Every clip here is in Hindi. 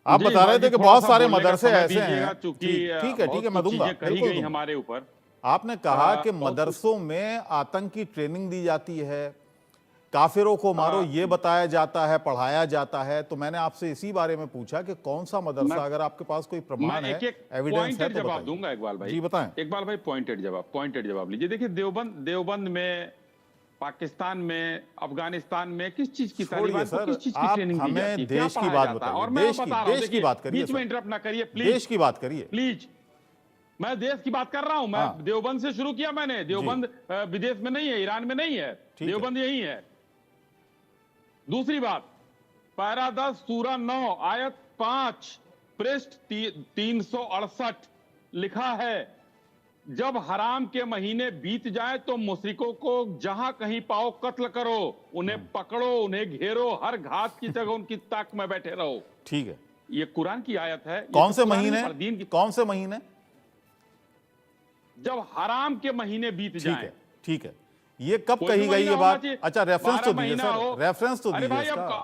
आप जी बता रहे इकबाल थे जी, कि थोड़ा बहुत सा सारे बोलने का मदरसे समय ऐसे दीजिएगा, हैं। चूंकि ठीक है ठीक है, मैं बहुत कुछ दूंगा, चीजें कही बिल्कुल गई दूंगा। हमारे ऊपर। आपने कहा कि बहुत कुछ मदरसों में आतंकी ट्रेनिंग दी जाती है, काफिरों को मारो ये बताया जाता है, पढ़ाया जाता है। तो मैंने आपसे इसी बारे में पूछा कि कौन सा मैं मदरसा, अगर आपके पास कोई मैं प्रमाण है, एक एक एविडेंस है पॉइंटेड तो जवाब बताइए। दूंगा इकबाल भाई। जी बताएं। इकबाल भाई पॉइंटेड जवाब लीजिए। देखिए देवबंद देवबंद में, पाकिस्तान में, अफगानिस्तान में किस चीज की, छोड़िए तालिबान को सर, किस चीज की आप ट्रेनिंग दी जाती हमें है, क्या देश की पढ़ाया बात जाता है? बताइए, और मैं बता रहा हूं, देश की देखिए बात करिए बीच में सर, इंटरप्ट ना करिए देश प्लीज। की बात करिए। प्लीज, मैं देश की बात कर रहा हूं। मैं हाँ देवबंद से शुरू किया मैंने। जी, देवबंद विदेश में नहीं है, ईरान में नहीं है, ठीक है। देवबंद यही है। दूसरी बात, पैरा 10 सूरा 9 आयत 5 पृष्ठ 368 लिखा है, जब हराम के महीने बीत जाए तो मुशरिकों को जहां कहीं पाओ कत्ल करो, उन्हें पकड़ो, उन्हें घेरो, हर घात की जगह उनकी ताक में बैठे रहो। ठीक है। ये कुरान की आयत है। ये कौन सिर्फ से कुरान नहीं महीने, पढ़, दीन की। कौन से महीने? जब हराम के महीने बीत ठीक जाएं, है ठीक है। ये कब कोई भी कही गई महीना ये होना बात? चाहिए, अच्छा रेफरेंस 12 तो दीजिए महीना सर, हो। रेफरेंस तो अरे दीजिए भाई इसका।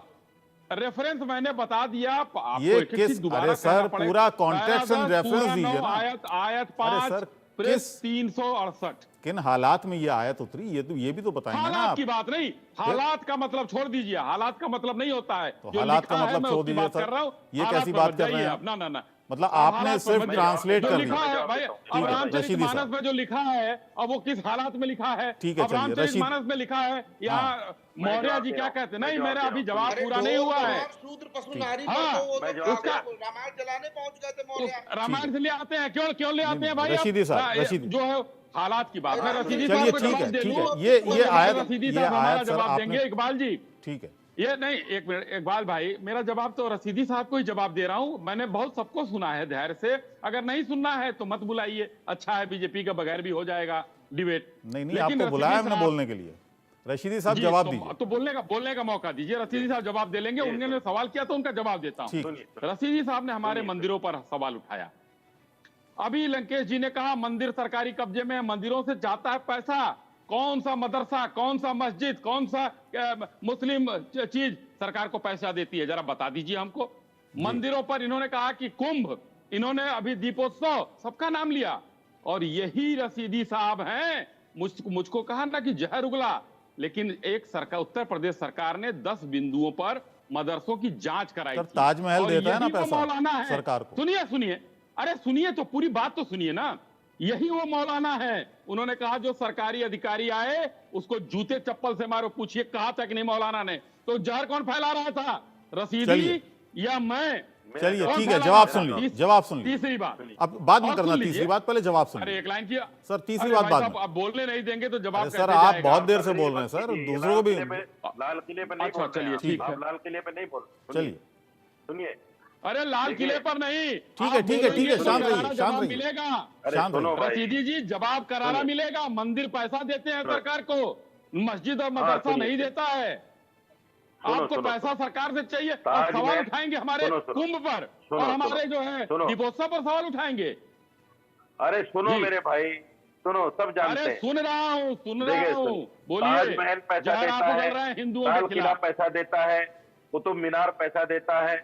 अब रेफरेंस मैंने बता दिया, आपको ये एक एक किस, चीज दोबारा अरे कहना सर पड़ेगा। पूरा पैरा कॉन्टेक्स्ट एंड 10 रेफरेंस सूरा 9 दीजिए ना। आयत अरे 5 सर पृष्ठ 368। किन हालात में ये आयत उतरी, ये भी तो बताएंगे ना हालात आप। की बात नहीं, फिर हालात का मतलब छोड़ दीजिए। हालात का मतलब नहीं होता है तो जो हालात का लिखा है, मतलब मैं छोड़ उसकी दीजिए बात कर सर, रहा हूं। ये हालात कैसी पर बात मत कर रहे जाइए हैं आप। आप? ना ना ना, मतलब आप आपने हालात पर सिर्फ मत जाइए। ट्रांसलेट जो कर लिखा दिया। है भाई, अब ठीक है रामचरित रशीदी मानस साहब, में जो लिखा है, अब वो किस हालात में लिखा है? ठीक है अब चलिए रामचरित रशीद, मानस में लिखा है, हाँ यहाँ मौर्य जी क्या कहते हैं? नहीं, मेरा अभी जवाब अरे पूरा नहीं ढोल हुआ है। गवार शूद्र पशु ठीक, नारी पर हाँ, तो वो तो उसका रामायण जलाने पहुंच गए थे तो मौर्य। ठीक है। रामायण से ले आते हैं, क्यों क्यों ले नहीं आते हैं नहीं भाई? अब रशीदी साहब, रशीदी, जो है हालात की भाई बात, मैं रामचरित रशीदी साहब चलिए को मानस ठीक जवाब है दे ठीक दूं, है। अब ये तो ये उसके बाद आयत, रशीदी ये साहब हमारा आयत सर जवाब आपने, देंगे। इकबाल जी, ठीक है ये नहीं, एक मिनट इकबाल भाई, मेरा जवाब तो रशीदी साहब को ही जवाब दे रहा हूं। मैंने बहुत सबको सुना है धैर्य से। अगर नहीं सुनना है तो मत बुलाइए, अच्छा है, बीजेपी का बगैर भी हो जाएगा डिबेट। नहीं नहीं, लेकिन आपको बुलाया रशीदी हमने साहब, बोलने के लिए। रशीदी साहब जी जवाब दीजिए। तो बोलने का मौका दीजिए। रशीदी साहब जवाब दे लेंगे, उन्होंने सवाल किया तो उनका जवाब देता ठीक, हूं। रशीदी साहब ने हमारे मंदिरों पर सवाल उठाया। अभी लंकेश जी ने कहा मंदिर सरकारी कब्जे में है, मंदिरों से जाता है पैसा। कौन सा मदरसा, कौन सा मस्जिद, कौन सा मुस्लिम चीज सरकार को पैसा देती है? जरा बता दीजिए हमको। मंदिरों पर इन्होंने कहा कि कुंभ, इन्होंने अभी दीपोत्सव, सबका नाम लिया। और यही रशीदी साहब हैं, मुझको कहा ना कि जहर उगला। लेकिन एक सरकार, उत्तर प्रदेश सरकार ने 10 बिंदुओं पर मदरसों की जांच कराई सर थी। ताजमहल और देता है ना यही वो पैसा मौलाना है, सरकार को। सुनिए सुनिए, अरे सुनिए तो, पूरी बात तो सुनिए ना। यही वो मौलाना है, उन्होंने कहा जो सरकारी अधिकारी आए उसको जूते चप्पल से मारो। पूछिए कहा था कि नहीं मौलाना ने? तो जहर कौन फैला रहा था, रशीदी या मैं? चलिए कौन ठीक है, फैला जवाब रहा था? सुन लीजिए, जवाब सुन लीजिए। तीसरी बात, अब बाद में और करना सुन तीसरी लीजिए। बात, पहले जवाब सुन अरे लीजिए। एक लाइन की सर तीसरी अरे बात भाई बाद साहब, में। अब बोलने नहीं देंगे तो जवाब अरे कैसे सर आप जाएगा? बहुत देर से बोल रहे हैं सर, दूसरों को भी। लाल किले पे नहीं अच्छा बोल रहे हैं चलिए आप। ठीक है। आप लाल किले पे नहीं बोल, चलिए सुनिए। अरे लाल देखिए, किले पर नहीं, ठीक है आप ठीक है ठीक है, बोलेंगे तो शांत रहिए, करारा शांत जवाब रहिए, मिलेगा। अरे शांत सुनो रहिए। भाई, रशीदी जी जवाब करारा सुनिए। मिलेगा। मंदिर पैसा देते हैं सुनो। सरकार को, मस्जिद और हाँ, मदरसा सुनिए। नहीं देता है। सुनो, आपको सुनो, पैसा सरकार से चाहिए और ताजमहल- सवाल उठाएंगे हमारे सुनो, सुनो। कुंभ पर सुनो, और हमारे सुनो। जो है सुनो। दीपोत्सव पर सवाल उठाएंगे। अरे सुनो जी। मेरे भाई, सुनो, सब जानते अरे हैं। सुन रहा हूँ, सुन रहा देखिए हूँ, बोलिए। ताजमहल पैसा जहर आप देता उगल है, रहे हैं हिंदुओं लाल के किला खिलाफ। पैसा देता है, कुतुब मीनार पैसा देता है,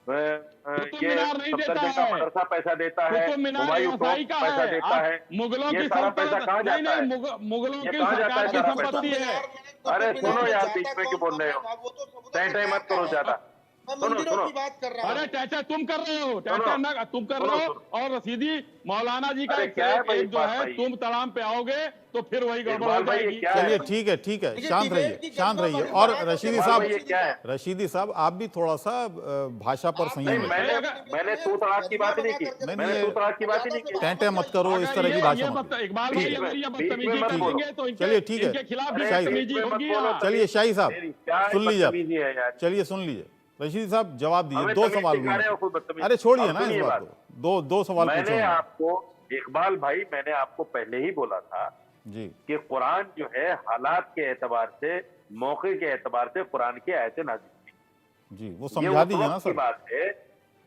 कुतुब ये मीनार नहीं देता सफदरजंग का है। मदरसा पैसा देता है, कुतुब मीनार हुमायूं एएसआई टॉप का पैसा है। देता है। मुगलों ये की सारा पैसा सल्तनत, कहाँ नहीं जाता है? नहीं, मुगलों ये की कहाँ जाता है सरकार की सारा संपत्ति पैसा? है। अरे सुनो यार, जाता बीच में क्यों कौन बोल रहे हो? सा है? वो तो समुद्र टैं टैं मत का करो है। ज्यादा। मैं सुनो, मंदिरों सुनो। की बात कर रहा अरे हूँ। चाचा तुम कर रहे हो, चाचा सुनो। ना तुम कर सुनो, रहे हो। सुनो। और रशीदी मौलाना जी का अरे एक क्या है भाई एक जो बात है, भाई? तुम तड़ाम पे आओगे तो फिर वही गड़बड़ हो इकबाल भाई, ये जाएगी। क्या है? चलिए ठीक है ठीक है, देखिए, शांत डिबेट रहिए, की शांत जगह रहिए। पर और इकबाल रशीदी इकबाल साहब, भाई, ये क्या है? रशीदी साहब आप भी थोड़ा सा भाषा पर आप संयम नहीं, रखिए। मैंने तू तड़ाक की बात ही नहीं की। नहीं, मैंने ये तू तड़ाक की बात ही नहीं की। टैं टैं मत करो, इस तरह की भाषा मत करो। इकबाल ठीक भाई है, अगर ये बीच में बदतमीजी मत बोलो। करेंगे तो चलिए ठीक है। इनके खिलाफ भी अरे शाही बदतमीजी बीच में मत होगी बोलो। यहाँ। चलिए शाही साहब मेरी क्या सुन लीजिए आप, बदतमीजी है यार। चलिए सुन लीजिए। रशीदी साहब जवाब दीजिए, हमें दो तमीज सवाल सिखा रहे हो, हुए। कोई बदतमीज। अरे छोड़िए अब ना इस सुनिए बात बात। को, दो सवाल पूछे मैंने उन्होंने। आपको, इकबाल भाई, मैंने आपको पहले ही बोला था जी कि कुरान जो है हालात के एतबार से, मौके के एतबार से कुरान की आयतें नाज़िल हुई। जी, वो ये समझा उस दीजिए ना वक्त की सर। बात है,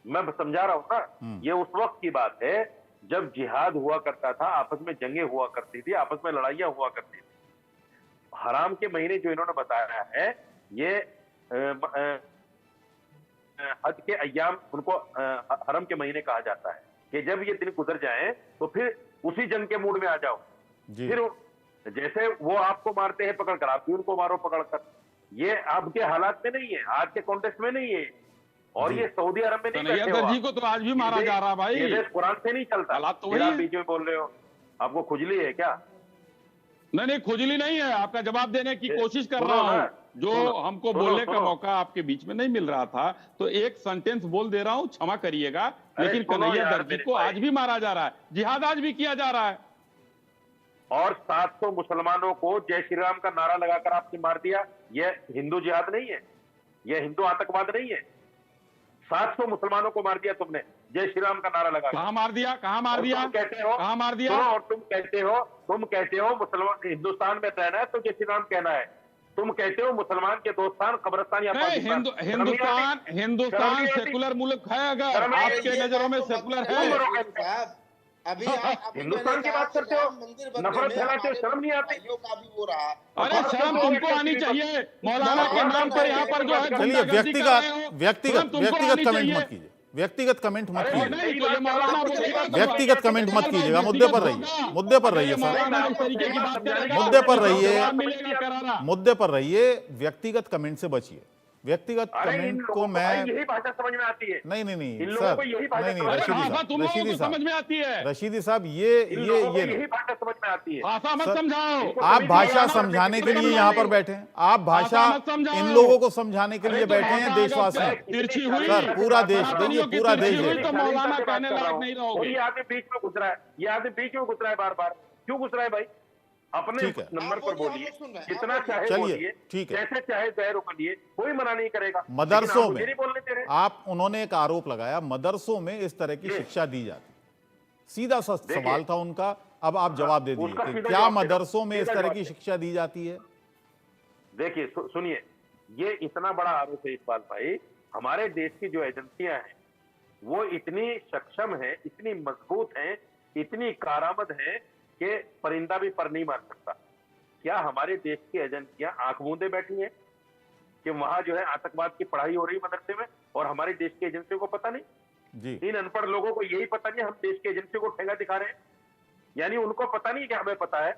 मैं समझा रहा हूं ना। ये उस वक्त की बात है जब जिहाद हुआ करता था, आपस में जंगें हुआ करती थी, आपस में लड़ाइयां हुआ करती थी। हराम के महीने जो इन्होंने बताया है, ये हज के अय्याम उनको हरम के महीने कहा जाता है कि जब ये दिन गुजर जाएं तो फिर उसी जंग के मूड में आ जाओ। जी फिर जैसे वो आपको मारते हैं पकड़कर, आप भी उनको मारो पकड़कर। ये अब के हालात में नहीं है, आज के कॉन्टेक्स्ट में नहीं है, और ये सऊदी अरब में नहीं कन्हैया बैठे हो दर्जी आप। को तो आज भी मारा जा रहा भाई। ये देश कुरान से नहीं चलता। हालात तो फिर वही आप है। बीच में बोल रहे हो, आपको खुजली है क्या? नहीं खुजली नहीं है, आपका जवाब देने की कोशिश कर सुनो रहा ना, हूँ। जो सुनो, हमको सुनो, बोलने का सुनो। मौका आपके बीच में नहीं मिल रहा था, तो एक सेंटेंस बोल दे रहा हूँ, क्षमा करिएगा। अरे लेकिन सुनो कन्हैया यार दर्जी मेरे को भाई। आज भी मारा जा रहा है, जिहाद आज भी किया जा रहा है। और 700 मुसलमानों को जय श्री राम का नारा लगाकर आपने मार दिया। यह हिंदू जिहाद नहीं है, यह हिंदू आतंकवाद नहीं है। 700 मुसलमानों को मार दिया तुमने जय श्री राम का नारा लगा। कहाँ मार दिया, कहाँ मार दिया, तुम कहते हो, कहाँ मार दिया? सुनो, और तुम कहते हो मुसलमान हिंदुस्तान में रहना है तो जय श्री राम कहना है। तुम कहते हो मुसलमान के दोस्तान कब्रिस्तान या नहीं, हिंदुस्तान सेकुलर मुल्क है। अगर आपके नजरों में सेकुलर है, अभी हिंदुस्तान की बात करते हो, नफरत फैलाते हो, शर्म नहीं आती? का भी हो रहा। अरे शर्म तुमको आनी चाहिए। मौलाना के नाम पर यहाँ पर जो है चलिए गुंडागर्दी कर रहे हो, व्यक्तिगत शर्म तुमको आनी कमेंट चाहिए। मत कीजिए, व्यक्तिगत कमेंट मत कीजिए, नहीं तो ये मौलाना बोलेगा तो व्यक्तिगत कमेंट मत कीजिएगा। मुद्दे पर रहिए, मुद्दे पर रहिए सर, मौलाना इस तरीके की बात करेगा, मुद्दे पर रहिए। जवाब मिलेगा करारा। मुद्दे पर रहिए, व्यक्तिगत कमेंट से बचिए। व्यक्तिगत अरे इन कमेंट लोगों को को मैं भाई यही भाषा समझ में आती है। नहीं इन लोगों सर, को यही भाषा नहीं समझ में रशीदी आती है। भाषा तुम लोगों को समझ में आती है, रशीदी साहब इन ये लोगों को नहीं। यही भाषा समझ में आती है। भाषा मत सर, समझाओ। आप भाषा समझाने के लिए यहाँ पर बैठे हैं, आप भाषा मत समझाओ। इन लोगों को समझाने के लिए अरे तो बैठे हैं, भाषा देशवासी। अगर तिरछी हुई, सर, पूरा देश, सनातनियों की पूरा तिरछी देश हुई है। तो मौलाना कहने लायक नहीं और रहोगे। ये आदमी बीच में घुस रहा है, ये आदमी बीच में घुस रहा है बार बार। क्यों घुस रहा है भाई? अपने ठीक है। नंबर आप पर बोलिए, बोलिए, हम सुन रहे हैं, जितना आप चाहे चलिए, बोलिए, ठीक है। जैसे चाहे जहर उगलिए, कोई मना नहीं करेगा। मदरसों लेकिन आप मुझे में नहीं बोलने दे रहे। आप उन्होंने एक आरोप लगाया, मदरसों में इस तरह की शिक्षा दी जाती। सीधा सा देखिए, सवाल था उनका, अब आप जवाब दे उसका दीजिए कि सीधा क्या जवाब दे दो, मदरसों में इस सीधा तरह जवाब की दे। शिक्षा दी जाती है? देखिए सुनिए, ये इतना बड़ा आरोप है इकबाल भाई। हमारे देश की जो एजेंसियां हैं वो इतनी सक्षम है, इतनी मजबूत हैं, इतनी कारामद हैं कि परिंदा भी पर नहीं मार सकता। क्या हमारे देश की एजेंसियां आंख मूंदे बैठी हैं कि वहां जो है आतंकवाद की पढ़ाई हो रही है मदरसे में, और हमारी देश की एजेंसियों को पता नहीं? जी, इन अनपढ़ लोगों को यही पता नहीं हम देश की एजेंसियों को ठेंगा दिखा रहे हैं? यानी उनको पता नहीं कि हमें पता है।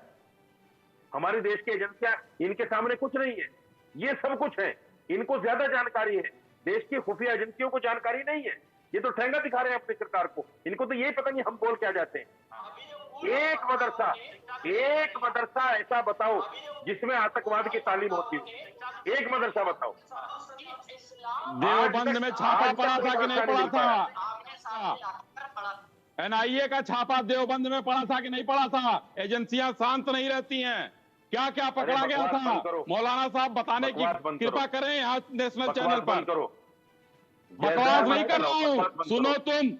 हमारे देश की एजेंसियां इनके सामने कुछ नहीं है, ये सब कुछ है। इनको ज्यादा जानकारी है, देश की खुफिया एजेंसियों को जानकारी नहीं है। ये तो ठेंगा दिखा रहे हैं अपनी सरकार को। इनको तो यही पता नहीं हम बोल क्या जाते हैं। एक मदरसा ऐसा बताओ जिसमें आतंकवाद की तालीम होती हो, एक मदरसा बताओ। देवबंद में छापा आज पड़ा तक था कि नहीं कोई पड़ा मदरसा था? एनआईए का छापा देवबंद में पड़ा था कि नहीं पड़ा था? एजेंसियां शांत नहीं रहती हैं। क्या क्या पकड़ा अरे गया बकवास था? बंद करो। मौलाना साहब बताने की बकवास बंद करो। कृपा करें यहाँ नेशनल बकवास चैनल बंद पर। करो। बकवास नहीं कर रहा बकवास हूँ, बंद सुनो करो। तुम।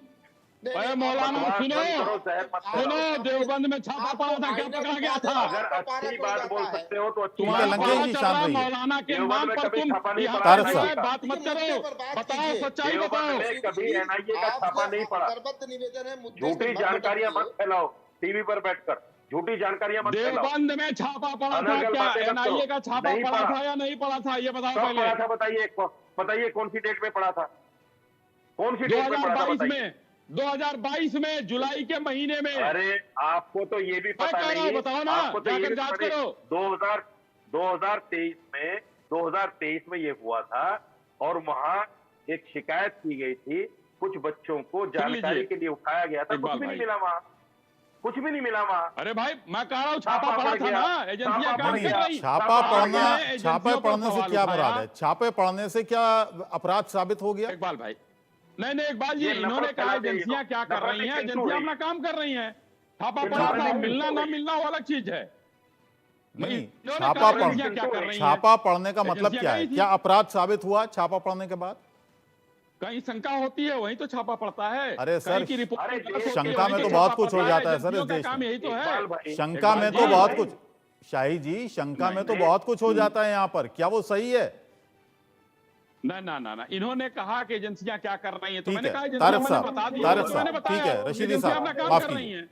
अरे मौलाना बकवास सुनो, बंद करो, जहर मत फैलाओ। सुनो, देवबंद में छापा पड़ा था, क्या पकड़ा गया था? अगर अच्छी बात बोल सकते हो तो अच्छी तुम्हारा लंकेश पता जी चल शांत रहा है, रहिए। मौलाना के देवबंद नाम में पर कभी तुम छापा नहीं यहाँ पड़ा, पर तारक जो है साहब। बात मत करो, बताओ, सच्चाई बताओ। देवबंद में कभी एनआईए का छापा नहीं पड़ा। निवेदन है, मुद्दे झूठी से मत जानकारियां भटकिए। मत फैलाओ टीवी पर बैठकर, झूठी जानकारियां मत फैलाओ। देवबंद में छापा पड़ा था, अनर्गल क्या बातें मत एनआईए करो। का छापा नहीं पड़ा पड़ा। था या नहीं पड़ा था? ये बताओ कब पहले। पड़ा था बताइए, बताइए कौन सी डेट में पड़ा था? कौन सी डेट में पड़ा था 2022 बताइए? में, 2022 में जुलाई के महीने में। अरे आपको तो ये भी पता कह रहा हूं, नहीं, बताओ ना, आपको तो ये जाकर भी जांच पता नहीं। करो। 2023 में ये हुआ था, और वहां एक शिकायत की गई थी, कुछ बच्चों को जानकारी लीजिए। के लिए उठाया गया था, कुछ इकबाल भी नहीं भाई। मिला वहां, कुछ भी नहीं मिला वहां। अरे भाई मैं कह रहा हूँ छापा छापा पड़ा पड़ था गया। ना, एजेंसियां छापा काम पड़ कर गया। रही। छापा पड़ना, एजेंसियों छापे पर पड़ने से सवाल क्या उठाया। मुराद है? छापे पड़ने से क्या अपराध साबित हो गया? इकबाल भाई, नहीं इकबाल जी, ये इन्होंने नफरत कहा फैलाते हैं एजेंसियां ये क्या लोग। कर रही हैं, नफरत किंतु एजेंसियां है। अपना काम कर रही हैं। छापा किंतु पड़ा था, है। मिलना ना मिलना वो अलग चीज है। नहीं, इन्होंने छापा कहा पड़ एजेंसियां क्या कर रही हैं। छापा पड़ने का मतलब एजेंसियां क्या है? गई थी। क्या अपराध साबित हुआ छापा पड़ने के बाद? कहीं शंका होती है वहीं तो छापा पड़ता है। अरे सर, कहीं की रिपोर्ट अरे गलत होती है, शंका वहीं में तो छापा बहुत कुछ पड़ता हो जाता है सर इस एजेंसियों का देश काम में। यही तो है। इकबाल भाई, शंका में इकबाल तो जी, बहुत भाई। कुछ, शाही जी, शंका में तो नहीं, बहुत कुछ हो जाता है यहाँ पर। क्या वो सही है? ना इन्होंने कहा कि एजेंसियां क्या कर रही हैं, तो ठीक मैंने है, कहा तारक एजेंसियां साहब, मैंने बता दिया, तारक तो मैंने साहब, बताया, ठीक है, रशीदी एजेंसियां साहब, अपना काम माफ कर रही कीजिए। हैं।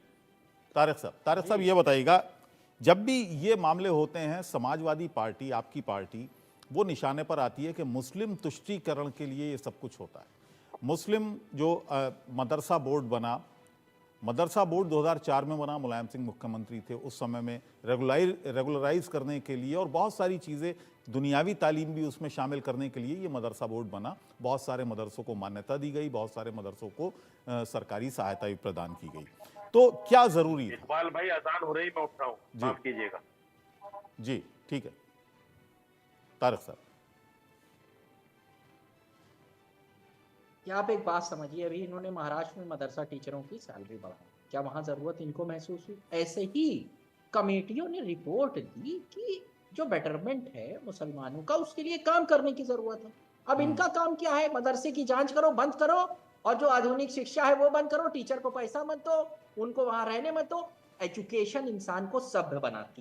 तारक साहब ये बताइएगा, जब भी ये मामले होते हैं, समाजवादी पार्टी, आपकी पार्टी वो निशाने पर आती है कि मुस्लिम तुष्टीकरण के लिए ये सब कुछ होता है। मुस्लिम जो मदरसा बोर्ड बना, मदरसा बोर्ड 2004 में बना, मुलायम सिंह मुख्यमंत्री थे उस समय में, रेगुलराइज करने के लिए और बहुत सारी चीज़ें, दुनियावी तालीम भी उसमें शामिल करने के लिए ये मदरसा बोर्ड बना। बहुत सारे मदरसों को मान्यता दी गई, बहुत सारे मदरसों को सरकारी सहायता भी प्रदान की गई। तो क्या ज़रूरी है? इकबाल भाई, अजान हो रही, मैं उठ रहा हूँ, माफ कीजिएगा। जी ठीक है, तारक साहब। यहाँ पे एक बात समझिए, अभी इन्होंने महाराष्ट्र में मदरसा टीचरों की सैलरी बढ़ाई, क्या वहां जरूरत इनको महसूस हुई? ऐसे ही कमेटियों ने रिपोर्ट दी कि जो बेटरमेंट है मुसलमानों का, उसके लिए काम करने की जरूरत है। अब इनका काम क्या है? मदरसे की जांच करो, बंद करो, और जो आधुनिक शिक्षा है वो बंद करो, टीचर को पैसा मत दो, उनको वहां रहने मत दो। एजुकेशन इंसान को सभ्य बनाती